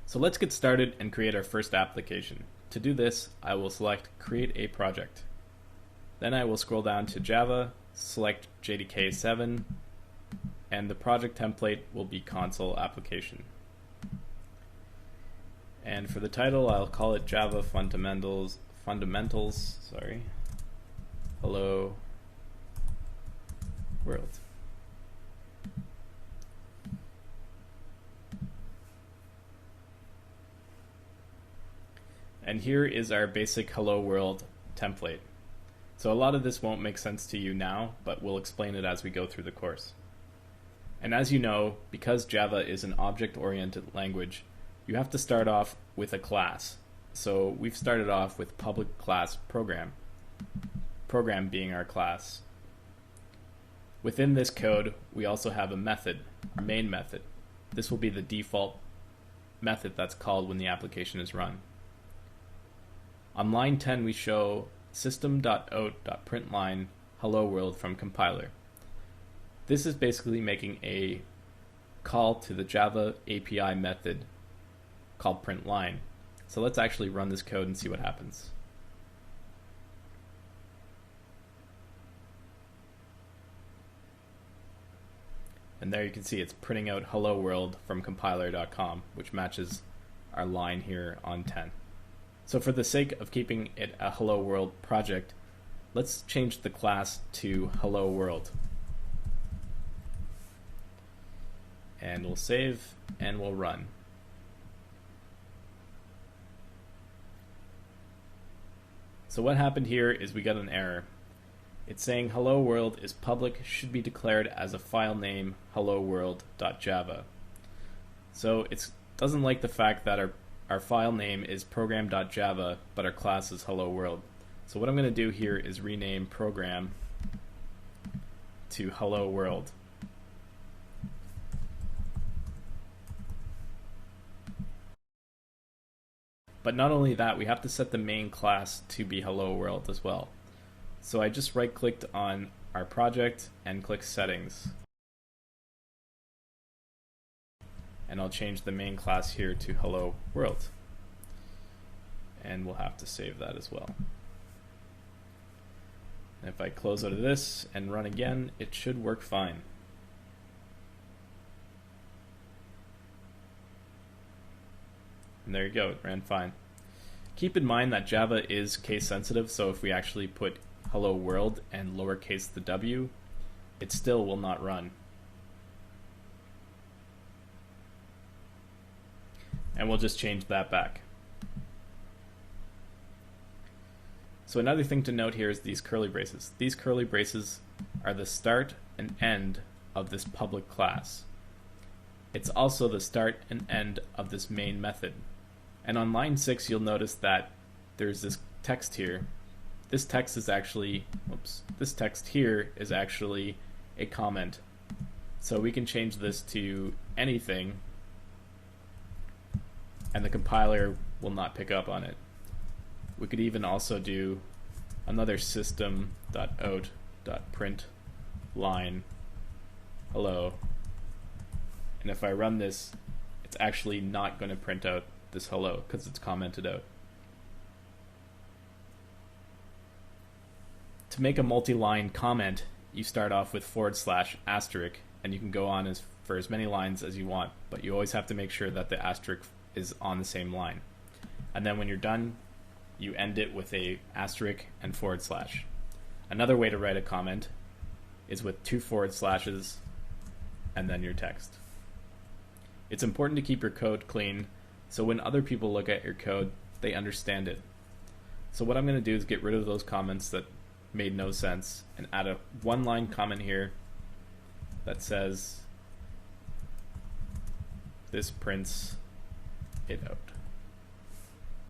So let's get started and create our first application. To do this, I will select Create a Project. Then I will scroll down to Java, select JDK 7, and the project template will be Console Application. And for the title, I'll call it Java Fundamentals, Hello World. And here is our basic Hello World template. So a lot of this won't make sense to you now, but we'll explain it as we go through the course. And as you know, because Java is an object-oriented language, you have to start off with a class. So we've started off with public class program. Program being our class. Within this code, we also have a method, our main method. This will be the default method that's called when the application is run. On line 10, we show system.out.println hello world from compiler. This is basically making a call to the Java API method called println. So let's actually run this code and see what happens. And there you can see it's printing out hello world from compiler.com, which matches our line here on 10. So for the sake of keeping it a hello world project, let's change the class to hello world. And we'll save and we'll run. So what happened here is we got an error. It's saying hello world is public, should be declared as a file name hello world.java. So it doesn't like the fact that our file name is program.java, but our class is hello world. So what I'm going to do here is rename program to hello world. But not only that, we have to set the main class to be hello world as well. So I just right-clicked on our project and click Settings. And I'll change the main class here to hello world. And we'll have to save that as well. And if I close out of this and run again, it should work fine. And there you go, it ran fine. Keep in mind that Java is case sensitive, so if we actually put hello world and lowercase the w, it still will not run. And we'll just change that back. So another thing to note here is these curly braces. These curly braces are the start and end of this public class. It's also the start and end of this main method. And on line 6, you'll notice that there's this text here. This text is actually, this text here is actually a comment. So we can change this to anything, and the compiler will not pick up on it. We could even also do another system.out.println hello. And if I run this, it's actually not going to print out this hello because it's commented out. To make a multi-line comment, you start off with /*, and you can go on for as many lines as you want, but you always have to make sure that the asterisk is on the same line. And then when you're done, you end it with a asterisk and /. Another way to write a comment is with 2 // and then your text. It's important to keep your code clean, so when other people look at your code, they understand it. So what I'm going to do is get rid of those comments that made no sense and add a one-line comment here that says this prints it out.